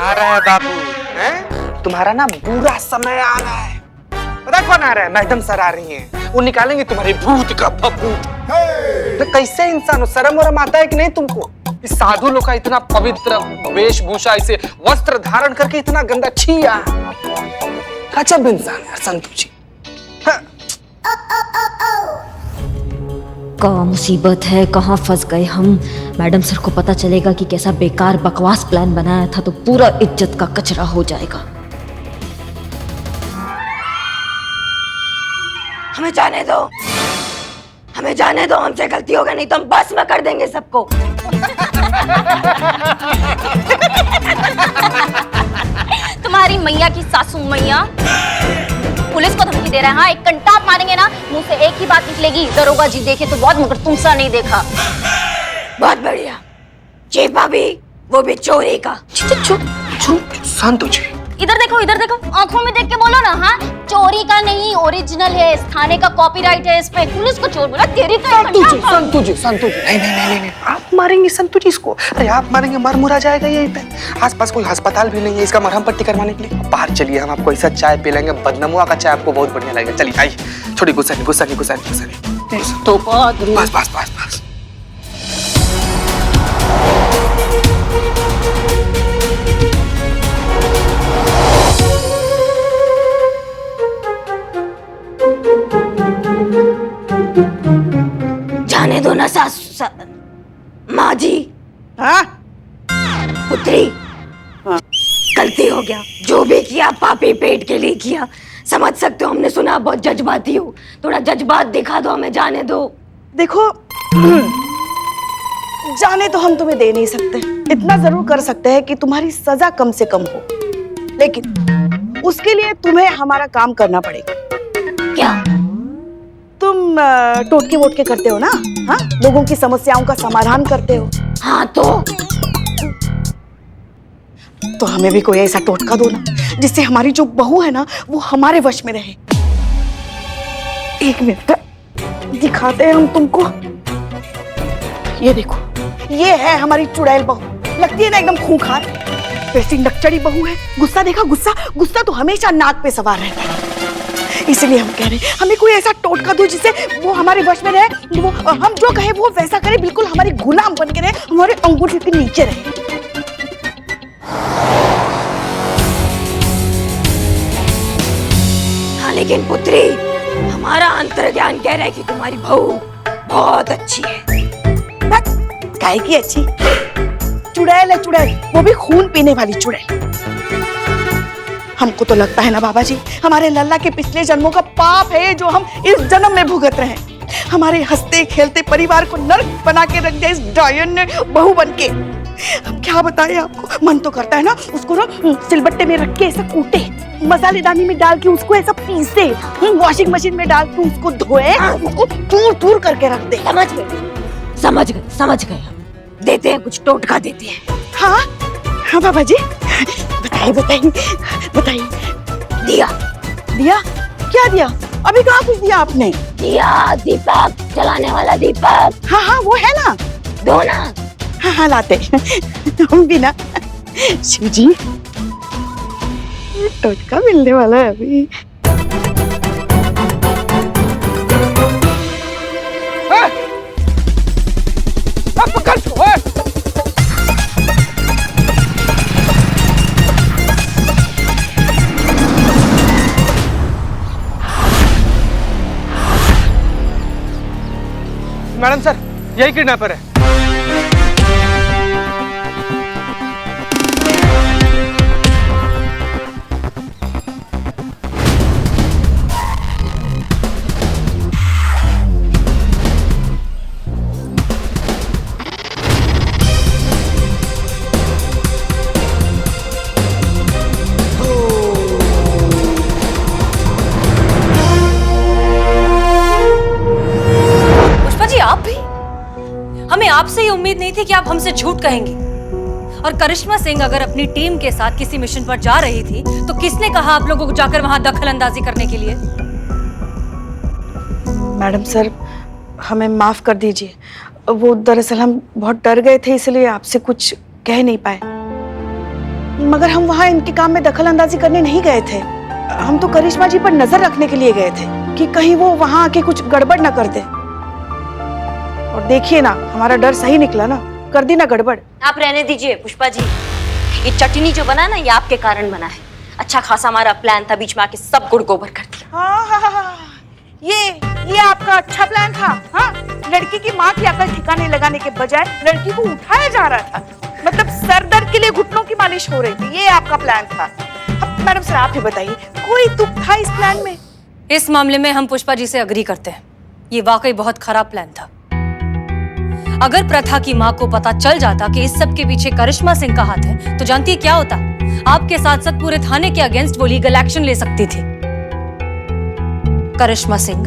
आ रहा है बाबू, हैं? तुम्हारा ना बुरा समय आ रहा है। पता कौन आ रहा है? मैडम सर आ रही हैं। वो निकालेंगे तुम्हारे भूत का भभूत। तो कैसे इंसान हो? शर्म वरम आता है कि नहीं तुमको? इस साधु लोग का इतना पवित्र वेशभूषा, इसे वस्त्र धारण करके इतना गंदा छिया। गजब इंसान है संतु जी। क्या मुसीबत है, कहाँ फंस गए हम। मैडम सर को पता चलेगा कि कैसा बेकार बकवास प्लान बनाया था तो पूरा इज्जत का कचरा हो जाएगा। हमें जाने दो, हमें जाने दो, हमसे गलती हो गई, नहीं तो हम बस में कर देंगे सबको। तुम्हारी मैया की सासू मैया पुलिस को धमकी दे रहा है। हाँ, एक कंटाप मारेंगे ना, मुंह से एक ही बात निकलेगी, दरोगा जी देखे तो बहुत, मगर तुमसा नहीं देखा। बहुत बढ़िया। चीफ भाभी, वो भी चोरी का। चुप संतु जी। इधर देखो, इधर देखो, आंखों में देख के बोलो ना। हाँ, चोरी का नहीं, ओरिजिनल है, इस थाने का कॉपीराइट है इस पे। पुलिस को चोर बोला, तेरी तो संतु जी। नहीं, आप मारेंगे संतु जी इसको? अरे आप मारेंगे, मर मुरा जाएगा यहीं पे। आसपास कोई अस्पताल भी नहीं है इसका मरहम पट्टी करवाने के लिए। बाहर चलिए, हम आपको ऐसा चाय पिलाएंगे, बदनमुआ का चाय आपको बहुत बढ़िया लगेगा। चलिए आइए, छोड़ी गुस्सा नहीं। तो बस। जाने दो ना सासू माँ जी। हाँ? पुत्री, गलती हो गया, जो भी किया पापी पेट के लिए किया। समझ सकते हो, हमने सुना बहुत जज्बाती हो, थोड़ा जज्बात दिखा दो, हमें जाने दो। देखो, जाने तो हम तुम्हें दे नहीं सकते, इतना जरूर कर सकते हैं कि तुम्हारी सजा कम से कम हो, लेकिन उसके लिए तुम्हें हमारा काम करना पड़ेगा। क्या? तुम टोटके वोटके करते हो ना? हाँ, लोगों की समस्याओं का समाधान करते हो। हाँ, तो हमें भी कोई ऐसा टोटका दो ना, जिससे हमारी जो बहू है ना, वो हमारे वश में रहे। एक मिनट दिखाते हैं हम तुमको। ये देखो, ये है हमारी चुड़ैल बहू। लगती है ना एकदम खूंखार, वैसी नकचड़ी बहू है। गुस्सा देखा? गुस्सा तो हमेशा नाक पे सवार रहता है। इसलिए हम कह रहे हैं, हमें कोई ऐसा टोटका दो जिससे वो हमारे वश में रहे, वो हम जो कहे वो वैसा करे, बिल्कुल हमारे गुलाम बन के रहे, हमारे अंगूठे के नीचे रहे। हाँ, लेकिन पुत्री, हमारा अंतर्ज्ञान कह रहा है कि तुम्हारी बहू बहुत अच्छी है। काहे की अच्छी? चुड़ैल है, चुड़ैल, वो भी खून पीने वाली चुड़ैल। हमको तो लगता है ना बाबा जी, हमारे लल्ला के पिछले जन्मों का पाप है जो हम इस जन्म में भुगत रहे हैं। हमारे हंसते खेलते परिवार को नर्क बना के रख दिया इस डायन ने बहू बन के। अब क्या बताएं आपको, मन तो करता है ना उसको ना सिलबट्टे में रख के ऐसा कूटे, मसालेदानी में डाल के उसको ऐसा पीसे, वॉशिंग मशीन में डाल के उसको धोए, उसको दूर करके रख दे। समझ गए। देते हैं कुछ टोटका देते हैं। हाँ बाबा जी, बताइए। दिया। क्या दिया? अभी कहाँ कुछ दिया आपने? दिया, दीपक जलाने वाला दीपक। हाँ, वो है ना, दो ना। हाँ, लाते हम भी ना। शिव जी, टोटका मिलने वाला है अभी। मैडम सर, यही किडनैपर है। आप भी? हमें आपसे ये उम्मीद नहीं थी कि आप हमसे झूठ कहेंगी। और करिश्मा सिंह अगर अपनी टीम के साथ किसी मिशन पर जा रही थी तो किसने कहा आप लोगों को जाकर वहां दखल अंदाजी करने के लिए? मैडम सर, हमें माफ कर दीजिए, वो दरअसल हम बहुत डर गए थे, इसलिए आपसे कुछ कह नहीं पाए। मगर हम वहाँ इनके काम में दखल अंदाजी करने नहीं गए थे। हम तो करिश्मा जी पर नजर रखने के लिए गए थे कि कहीं वो वहाँ आके कुछ गड़बड़ ना कर दे। और देखिए ना, हमारा डर सही निकला ना, कर दी ना गड़बड़। आप रहने दीजिए पुष्पा जी, ये चटनी जो बना ना, ये आपके कारण बना है। अच्छा खासा हमारा प्लान था, बीच में आके सब गुड़ गोबर कर दिया। हाँ, ये आपका अच्छा प्लान था। हाँ, लड़की की माँ की अकल ठिकाने लगाने के बजाय लड़की को उठाया जा रहा था, मतलब सर दर्द के लिए घुटनों की मालिश हो रही थी। ये आपका प्लान था। अब मैडम सर आप ही बताइए, कोई तुक था इस प्लान में? इस मामले में हम पुष्पा जी से अग्री करते हैं, ये वाकई बहुत खराब प्लान था। अगर प्रथा की माँ को पता चल जाता कि इस सब के पीछे करिश्मा सिंह का हाथ है, तो जानती है क्या होता? आपके साथ साथ पूरे थाने के अगेंस्ट वो लीगल एक्शन ले सकती थी। करिश्मा सिंह,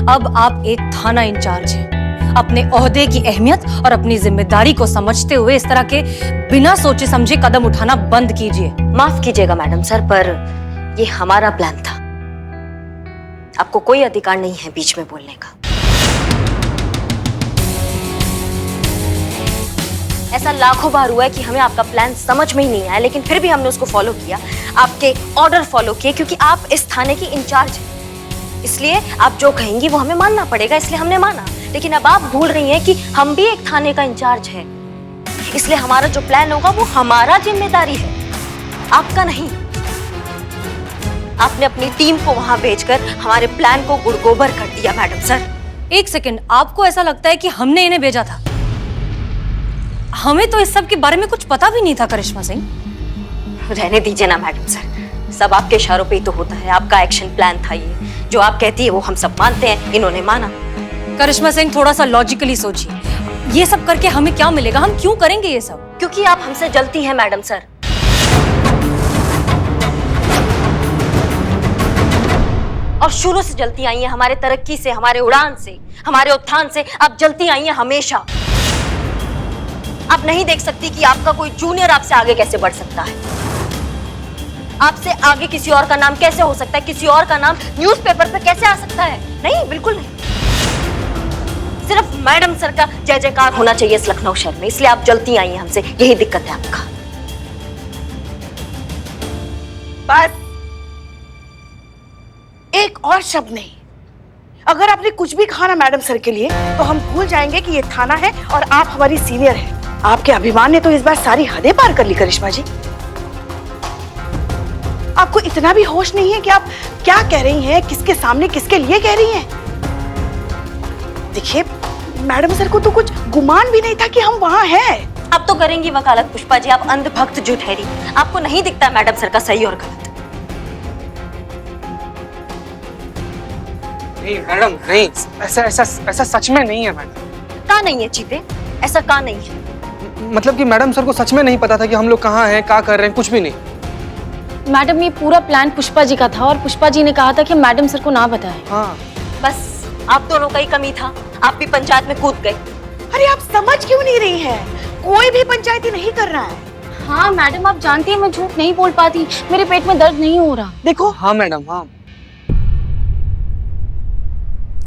अब आप एक थाना इंचार्ज हैं। अपने ओहदे की अहमियत और अपनी जिम्मेदारी को समझते हुए इस तरह के बिना सोचे समझे कदम उठाना बंद कीजिए। माफ कीजिएगा मैडम सर, पर ये हमारा प्लान था। आपको कोई अधिकार नहीं है बीच में बोलने का। ऐसा लाखों बार हुआ है कि हमें आपका प्लान समझ में ही नहीं आया, लेकिन फिर भी हमने उसको फॉलो किया, आपके ऑर्डर फॉलो किए, क्योंकि आप इस थाने की इंचार्ज हैं। इसलिए आप जो कहेंगी वो हमें मानना पड़ेगा, इसलिए हमने माना। लेकिन अब आप भूल रही हैं कि हम भी एक थाने का इंचार्ज है, इसलिए हमारा जो प्लान होगा वो हमारा जिम्मेदारी है, आपका नहीं। आपने अपनी टीम को वहां भेजकर हमारे प्लान को गुड़गोबर कर दिया मैडम सर। एक सेकंड, आपको ऐसा लगता है कि हमने इन्हें भेजा था? हमें तो इस सब के बारे में कुछ पता भी नहीं था करिश्मा सिंह। रहने दीजिए ना मैडम सर, सब आपके इशारों पे ही तो होता है। आपका एक्शन प्लान था ये, जो आप कहती है वो हम सब मानते हैं, इन्होंने माना। करिश्मा सिंह, थोड़ा सा लॉजिकली सोचिए, ये सब करके हमें क्या मिलेगा? हम क्यों करेंगे ये सब? क्योंकि आप हमसे जलती हैं मैडम सर। और शुरू से जलती आई हैं, हमारे तरक्की से, हमारे उड़ान से, हमारे उत्थान से आप जलती आई हैं हमेशा। आप नहीं देख सकती कि आपका कोई जूनियर आपसे आगे कैसे बढ़ सकता है? आपसे आगे किसी और का नाम कैसे हो सकता है? किसी और का नाम न्यूज़पेपर पे कैसे आ सकता है? नहीं, बिल्कुल नहीं। सिर्फ मैडम सर का जय जयकार होना चाहिए इस लखनऊ शहर में, इसलिए आप जलती आई हैं हमसे, यही दिक्कत है आपका। बस एक और शब्द नहीं। अगर आपने कुछ भी कहा ना मैडम सर के लिए, तो हम भूल जाएंगे कि ये थाना है और आप हमारी सीनियर हैं। आपके अभिमान ने तो इस बार सारी हदें पार कर ली करिश्मा जी। आपको इतना भी होश नहीं है कि आप क्या कह रही हैं, किसके सामने, किसके लिए कह रही हैं? देखिए, मैडम सर को तो कुछ गुमान भी नहीं था कि हम वहां हैं। अब तो करेंगी वकालत पुष्पा जी, आप अंधभक्त जो ठहरी। आपको नहीं दिखता मैडम सर का सही और गलत? नहीं मैडम, नहीं, ऐसा सच में नहीं है मैडम। कहाँ नहीं है चीते? ऐसा कहाँ नहीं है? मतलब कि मैडम सर को सच में नहीं पता था कि हम लोग कहाँ हैं, क्या कर रहे हैं, कुछ भी नहीं। मैडम, ये पूरा प्लान पुष्पा जी का था और पुष्पा जी ने कहा था कि मैडम सर को ना बताएं। हाँ, बस आप दोनों का ही कमी था, आप भी पंचायत में कूद गए। अरे आप समझ क्यों नहीं रही हैं? कोई भी पंचायती नहीं कर रहा है। हाँ मैडम, आप जानती हैं मैं झूठ नहीं बोल पाती, मेरे पेट में दर्द नहीं हो रहा। देखो। हाँ मैडम, हाँ।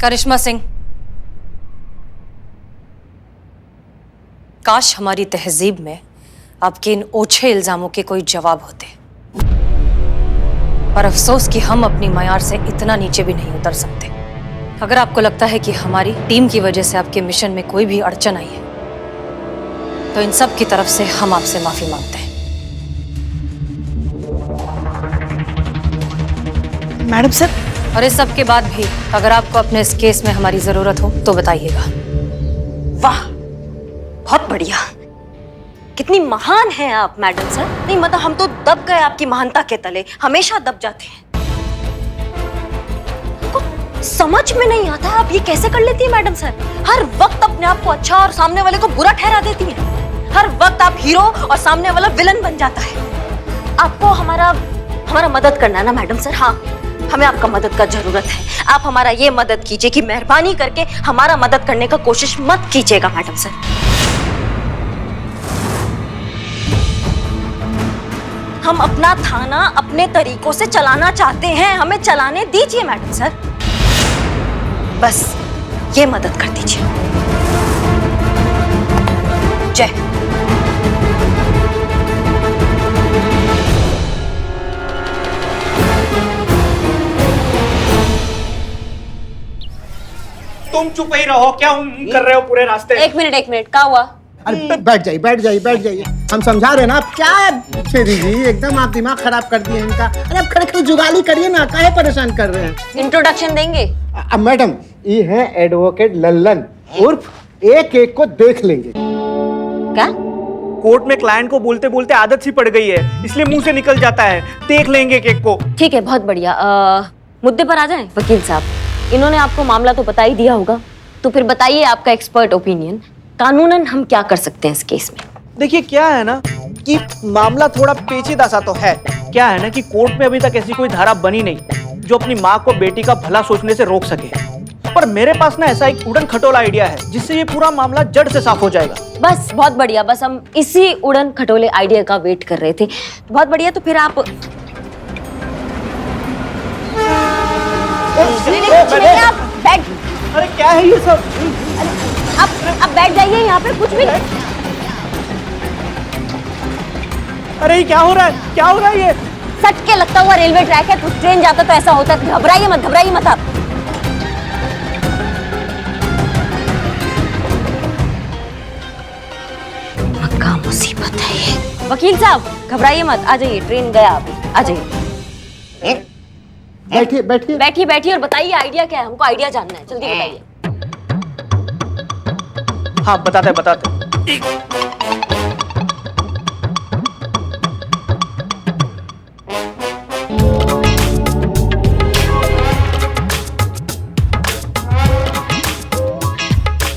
करिश्मा सिंह, काश हमारी तहजीब में आपके इन ओछे इल्जामों के कोई जवाब होते, पर अफसोस कि हम अपनी मयार से इतना नीचे भी नहीं उतर सकते। अगर आपको लगता है कि हमारी टीम की वजह से आपके मिशन में कोई भी अड़चन आई है, तो इन सब की तरफ से हम आपसे माफी मांगते हैं। मैडम सर, और इस सब के बाद भी अगर आपको अपने इस केस में हमारी जरूरत हो तो बताइएगा। वाह, बहुत बढ़िया। कितनी महान हैं आप मैडम सर। नहीं मतलब हम तो दब गए आपकी महानता के तले, हमेशा दब जाते हैं। समझ में नहीं आता आप ये कैसे कर लेती है मैडम सर। हर वक्त अपने आप को अच्छा और सामने वाले को बुरा ठहरा देती हैं। हर वक्त आप हीरो और सामने वाला विलन बन जाता है। आपको हमारा मदद करना है ना मैडम सर। हाँ, हमें आपका मदद का जरूरत है। आप हमारा ये मदद कीजिए कि मेहरबानी करके हमारा मदद करने का कोशिश मत कीजिएगा मैडम सर। हम अपना थाना अपने तरीकों से चलाना चाहते हैं, हमें चलाने दीजिए मैडम सर। बस ये मदद कर दीजिए। जय। तुम चुप ही रहो, क्या कर रहे हो पूरे रास्ते? एक मिनट, क्या हुआ? अरे बैठ जाइए। हम समझा रहे हैं ना, आप क्या फेरी जी, एकदम आप दिमाग खराब कर दिए इनका। अरे आप खड़े खड़े जुगाली करिए ना, काहे परेशान कर रहे हैं? इंट्रोडक्शन देंगे? अब मैडम, ये है एडवोकेट लल्लन, उर्फ एक एक को देख लेंगे। क्या? कोर्ट में क्लाइंट को बोलते बोलते आदत सी पड़ गई है, इसलिए मुंह से निकल जाता है, देख लेंगे केक को। ठीक है, बहुत बढ़िया। मुद्दे पर आ जाएं वकील साहब। इन्होंने आपको मामला तो बता ही दिया होगा, तो फिर बताइए आपका एक्सपर्ट ओपिनियन, कानूनन हम क्या कर सकते हैं इस केस में? देखिए क्या है ना कि मामला थोड़ा पेचीदा सा तो है। क्या है ना कि कोर्ट में अभी तक ऐसी कोई धारा बनी नहीं जो अपनी माँ को बेटी का भला सोचने से रोक सके, पर मेरे पास ना ऐसा एक उड़न खटोला आइडिया है जिससे ये पूरा मामला जड़ से साफ हो जाएगा। बस बहुत बढ़िया, बस हम इसी उड़न खटोले आइडिया का वेट कर रहे थे। बहुत बढ़िया, तो फिर आप आप बैठ, अरे क्या है ये सब? आप बैठ जाइए यहाँ पे, कुछ भी नहीं। अरे ये क्या हो रहा है ये? सट के लगता हुआ रेलवे ट्रैक है, कुछ ट्रेन जाता तो ऐसा होता है। घबराइए मत आप। मक्का मुसीबत है ये। वकील साहब घबराइए मत, आ जाइए, ट्रेन गया अभी, आ जाइए। बैठिए और बताइए आइडिया क्या है, हमको आइडिया जानना है, जल्दी बताइए। हाँ बताते।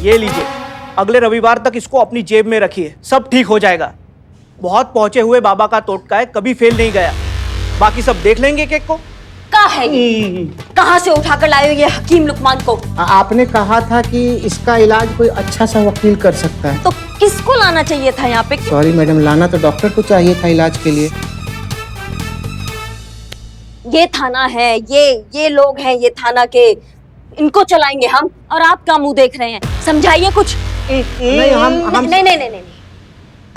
ये लीजिए, अगले रविवार तक इसको अपनी जेब में रखिए, सब ठीक हो जाएगा। बहुत पहुंचे हुए बाबा का टोटका है, कभी फेल नहीं गया। बाकी सब देख लेंगे केक को। कहाँ है ये? कहाँ से उठाकर लाए हो ये हकीम लुकमान को? आपने कहा था कि इसका इलाज कोई अच्छा सा वकील कर सकता है। तो किसको लाना चाहिए था यहाँ पे? सॉरी मैडम, लाना तो डॉक्टर को चाहिए था इलाज के लिए। ये थाना है, ये लोग हैं, ये थाना के, इनको चलाएंगे हम, और आप क्या मुंह देख रहे हैं? समझाइए कुछ। नहीं,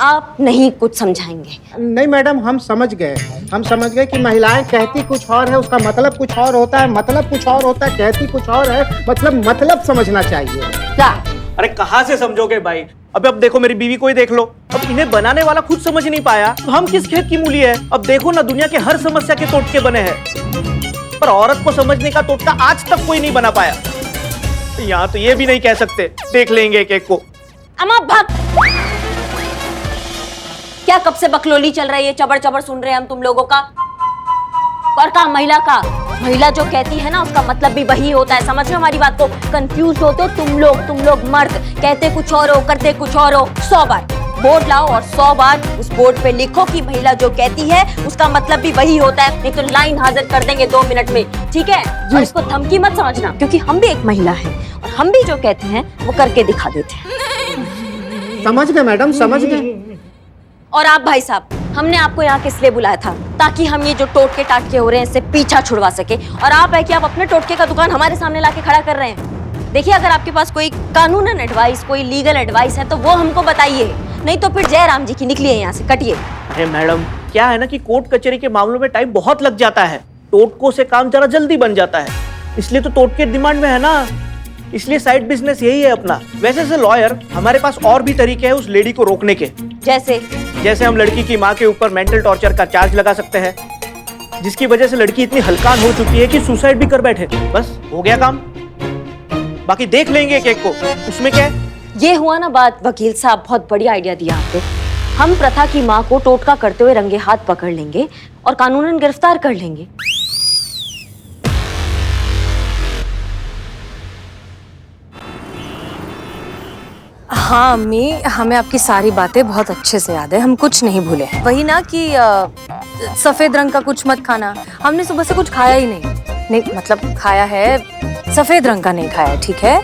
आप नहीं कुछ समझाएंगे। नहीं मैडम, हम समझ गए कि महिलाएं कहती कुछ और है, उसका मतलब कुछ और होता है, मतलब कुछ और होता है, कहती कुछ और है, मतलब समझना चाहिए। क्या? अरे कहाँ से समझोगे भाई? अब देखो मेरी बीवी को ही देख लो, अब इन्हें बनाने वाला खुद समझ नहीं पाया तो हम किस खेत की मूली है? अब देखो ना, दुनिया के हर समस्या के टोटके बने हैं, पर औरत को समझने का टोटका आज तक कोई नहीं बना पाया। यहाँ तो ये भी नहीं कह सकते, देख लेंगे केक को। अम्मा भाग! क्या कब से बकलोली चल रही है, चबड़ सुन रहे हैं हम तुम लोगों का। और का महिला जो कहती है ना, उसका मतलब भी वही होता है। समझ रहे हो हमारी बात को? कंफ्यूज होते हो तुम लोग मर्द, कहते कुछ और हो, करते कुछ और हो। 100 बार बोर्ड लाओ और 100 बार उस बोर्ड पे लिखो कि महिला जो कहती है उसका मतलब भी वही होता है, नहीं तो लाइन हाजिर कर देंगे 2 मिनट में, ठीक है? और इसको धमकी मत समझना, क्योंकि हम भी एक महिला है और हम भी जो कहते हैं वो करके दिखा देते हैं। समझ गए मैडम, समझ गए। और आप भाई साहब, हमने आपको यहाँ किस लिए बुलाया था? ताकि हम ये जो टोटके टाटके हो रहे हैं इससे पीछा छुड़वा सके। और आप है कि आप अपने टोटके का दुकान हमारे सामने लाके खड़ा कर रहे हैं। देखिए, अगर आपके पास कोई कानूनन एडवाइस, कोई लीगल एडवाइस है तो वो हमको बताइए, नहीं तो फिर जय राम जी की निकलिए यहाँ से, कटिए। अरे मैडम, क्या है ना कि कोर्ट कचहरी के मामलों में टाइम बहुत लग जाता है, टोटकों से काम जरा जल्दी बन जाता है, इसलिए तो टोटके डिमांड में है ना, इसलिए साइड बिजनेस यही है अपना। वैसे से लॉयर, हमारे पास और भी तरीके हैं उस लेडी को रोकने के। जैसे हम लड़की की माँ के ऊपर मेंटल टॉर्चर का चार्ज लगा सकते हैं, जिसकी वजह से लड़की इतनी हलकान हो चुकी है कि सुसाइड भी कर बैठे। बस हो गया काम, बाकी देख लेंगे केक को, उसमें क्या है? ये हुआ ना बात। वकील साहब, बहुत बढ़िया आइडिया दिया आपने। हम प्रथा की माँ को टोटका करते हुए रंगे हाथ पकड़ लेंगे और कानूनन गिरफ्तार कर लेंगे। हाँ अम्मी, हमें आपकी सारी बातें बहुत अच्छे से याद है, हम कुछ नहीं भूले। वही ना कि सफेद रंग का कुछ मत खाना। हमने सुबह से कुछ खाया ही नहीं, मतलब खाया है, सफेद रंग का नहीं खाया, ठीक है?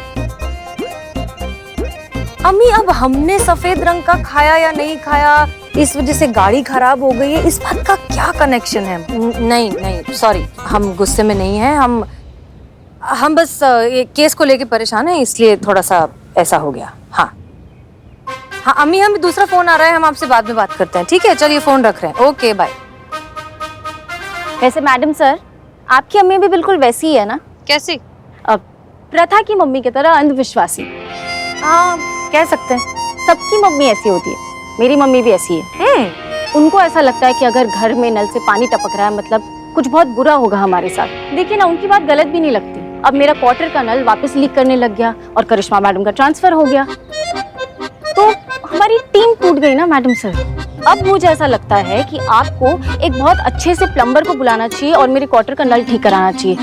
अम्मी, अब हमने सफेद रंग का खाया या नहीं खाया, इस वजह से गाड़ी खराब हो गई है, इस बात का क्या कनेक्शन है? नहीं, सॉरी, हम गुस्से में नहीं हैं, हम बस ये केस को लेके परेशान हैं, इसलिए थोड़ा सा ऐसा हो गया। हाँ अम्मी, हमें दूसरा फोन आ रहा है, हम आपसे बाद में बात करते हैं, ठीक है? चलिए फोन रख रहे हैं, ओके बाय। वैसे मैडम सर, आपकी अम्मी भी बिल्कुल वैसी ही है ना? कैसी? अब प्रथा की मम्मी की तरह अंधविश्वासी। हाँ, कह सकते हैं। सबकी मम्मी ऐसी होती है, मेरी मम्मी भी ऐसी है। उनको ऐसा लगता है कि अगर घर में नल से पानी टपक रहा है मतलब कुछ बहुत बुरा होगा हमारे साथ। देखिए ना, उनकी बात गलत भी नहीं लगती। अब मेरा क्वार्टर का नल वापस लीक करने लग गया और करिश्मा मैडम का ट्रांसफर हो गया, तो हमारी टीम टूट गई ना मैडम सर। अब मुझे ऐसा लगता है कि आपको एक बहुत अच्छे से प्लम्बर को बुलाना चाहिए और मेरे क्वार्टर का नल ठीक कराना चाहिए।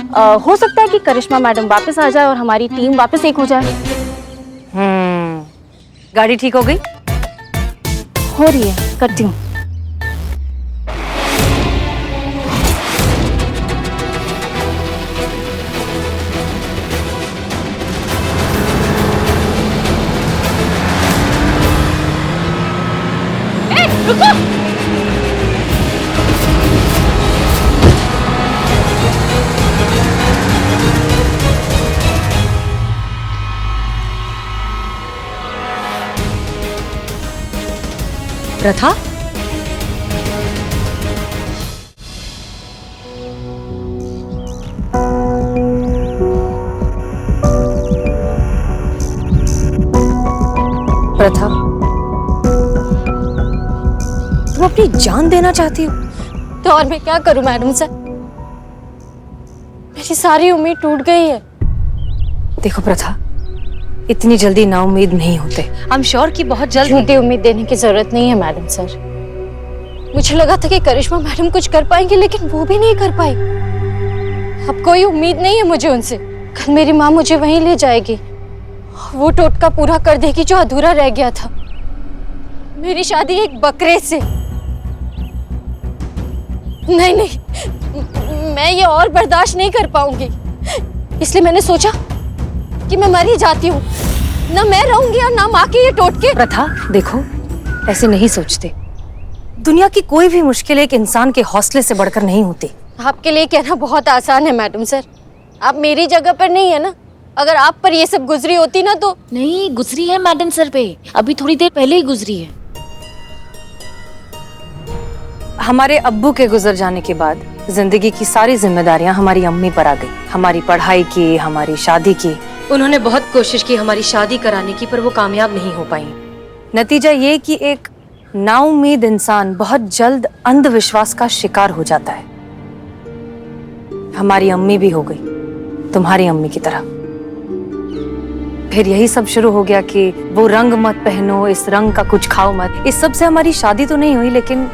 हो सकता है कि करिश्मा मैडम वापस आ जाए और हमारी टीम वापस एक हो जाए। गाड़ी ठीक हो गई? हो रही है, करती हूँ। प्रथा, प्रथा, तुम अपनी जान देना चाहती हो? तो और मैं क्या करूं मैडम सर, मेरी सारी उम्मीद टूट गई है। देखो प्रथा, इतनी जल्दी ना उम्मीद नहीं होते। आई एम श्योर कि बहुत जल्द। झूठी उम्मीद देने की जरूरत नहीं है मैडम सर। मुझे लगा था कि करिश्मा मैडम कुछ कर पाएंगे, लेकिन वो भी नहीं कर पाई। अब कोई उम्मीद नहीं है मुझे उनसे। कल मेरी माँ मुझे वहीं ले जाएगी, वो टोटका पूरा कर देगी जो अधूरा रह गया था। मेरी शादी एक बकरे से। नहीं नहीं, मैं ये और बर्दाश्त नहीं कर पाऊंगी। इसलिए मैंने सोचा कि मैं मर ही जाती हूँ, ना मैं रहूंगी और ना माँ के ये टोटके। प्रथा देखो, ऐसे नहीं सोचते। दुनिया की कोई भी मुश्किल एक इंसान के हौसले से बढ़कर नहीं होती। आपके लिए कहना बहुत आसान है मैडम सर, आप मेरी जगह पर नहीं है ना। अगर आप पर ये सब गुजरी होती ना तो। नहीं गुजरी है मैडम सर पे, अभी थोड़ी देर पहले ही गुजरी है। हमारे अब्बू के गुजर जाने के बाद जिंदगी की सारी जिम्मेदारियां हमारी अम्मी पर आ गई। हमारी पढ़ाई की, हमारी शादी की। उन्होंने बहुत कोशिश की हमारी शादी कराने की, पर वो कामयाब नहीं हो पाई। नतीजा ये कि एक नाउम्मीद इंसान बहुत जल्द अंधविश्वास का शिकार हो जाता है। हमारी अम्मी भी हो गई तुम्हारी अम्मी की तरह। फिर यही सब शुरू हो गया कि वो रंग मत पहनो, इस रंग का कुछ खाओ मत। इस सब से हमारी शादी तो नहीं हुई, लेकिन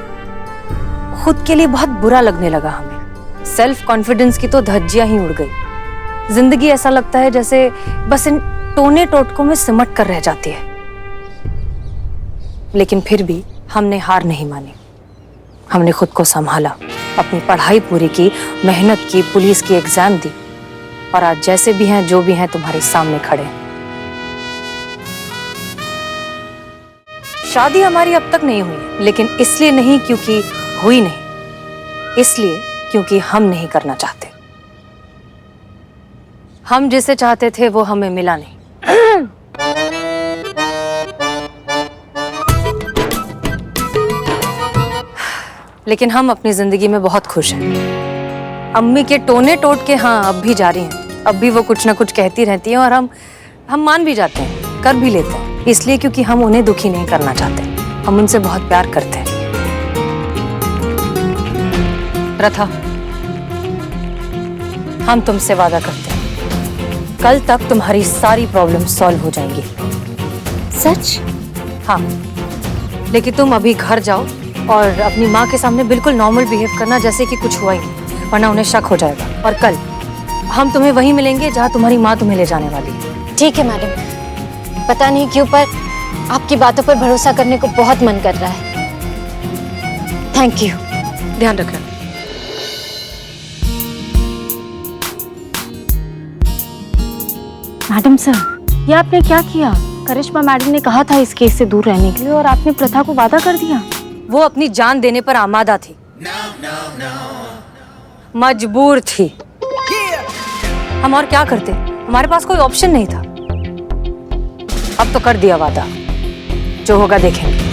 खुद के लिए बहुत बुरा लगने लगा हमें। सेल्फ कॉन्फिडेंस की तो धज्जियां ही उड़ गई। जिंदगी ऐसा लगता है जैसे बस इन टोने टोटकों में सिमट कर रह जाती है। लेकिन फिर भी हमने हार नहीं मानी। हमने खुद को संभाला, अपनी पढ़ाई पूरी की, मेहनत की, पुलिस की एग्जाम दी, और आज जैसे भी हैं, जो भी हैं, तुम्हारे सामने खड़े हैं। शादी हमारी अब तक नहीं हुई, लेकिन इसलिए नहीं क्योंकि हुई नहीं, इसलिए क्योंकि हम नहीं करना चाहते। हम जिसे चाहते थे वो हमें मिला नहीं। लेकिन हम अपनी जिंदगी में बहुत खुश हैं। अम्मी के टोने टोट के हाँ अब भी जारी हैं। अब भी वो कुछ ना कुछ कहती रहती हैं और हम मान भी जाते हैं, कर भी लेते हैं, इसलिए क्योंकि हम उन्हें दुखी नहीं करना चाहते। हम उनसे बहुत प्यार करते हैं। प्रथा, हम तुमसे वादा करते हैं, कल तक तुम्हारी सारी प्रॉब्लम सॉल्व हो जाएंगी। सच? हाँ, लेकिन तुम अभी घर जाओ और अपनी माँ के सामने बिल्कुल नॉर्मल बिहेव करना, जैसे कि कुछ हुआ ही नहीं, वरना उन्हें शक हो जाएगा। और कल हम तुम्हें वहीं मिलेंगे जहाँ तुम्हारी माँ तुम्हें ले जाने वाली है। ठीक है मैडम, पता नहीं क्यों पर आपकी बातों पर भरोसा करने को बहुत मन कर रहा है। Thank you. ध्यान रखना। मैडम सर, ये आपने क्या किया? करिश्मा मैडम ने कहा था इस केस से दूर रहने के लिए, और आपने प्रथा को वादा कर दिया। वो अपनी जान देने पर आमादा थी, मजबूर थी। हम और क्या करते, हमारे पास कोई ऑप्शन नहीं था। अब तो कर दिया वादा, जो होगा देखेंगे।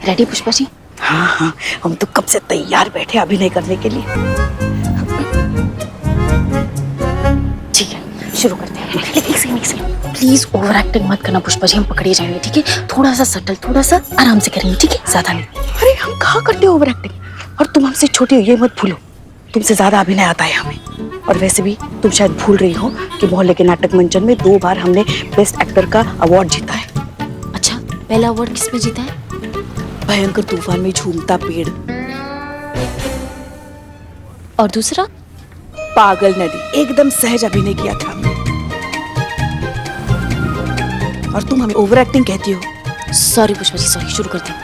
रेडी पुष्पा जी? हाँ हाँ, हम तो कब से तैयार बैठे अभिनय करने के लिए। ठीक है, शुरू करते हैं। लेकिन एक सेकंड, प्लीज ओवर एक्टिंग मत करना पुष्पा जी, हम पकड़े जाएंगे, ठीक है? थोड़ा सा सटल, थोड़ा सा आराम से करेंगे, ठीक है? ज्यादा नहीं। अरे हम कहाँ करते ओवर एक्टिंग, और तुम हमसे छोटी हो ये मत भूलो, तुमसे ज्यादा अभिनय आता है हमें। और वैसे भी तुम शायद भूल रही हो कि मोहल्ले के नाटक मंचन में 2 बार हमने बेस्ट एक्टर का अवार्ड जीता है। अच्छा, पहला अवार्ड किसमें जीता है? भयंकर तूफान में झूमता पेड़। और दूसरा? पागल नदी, एकदम सहज अभिनय किया था हमने। और तुम हमें ओवर एक्टिंग कहती हो। सॉरी पुष्पा जी, सॉरी, शुरू करते हैं।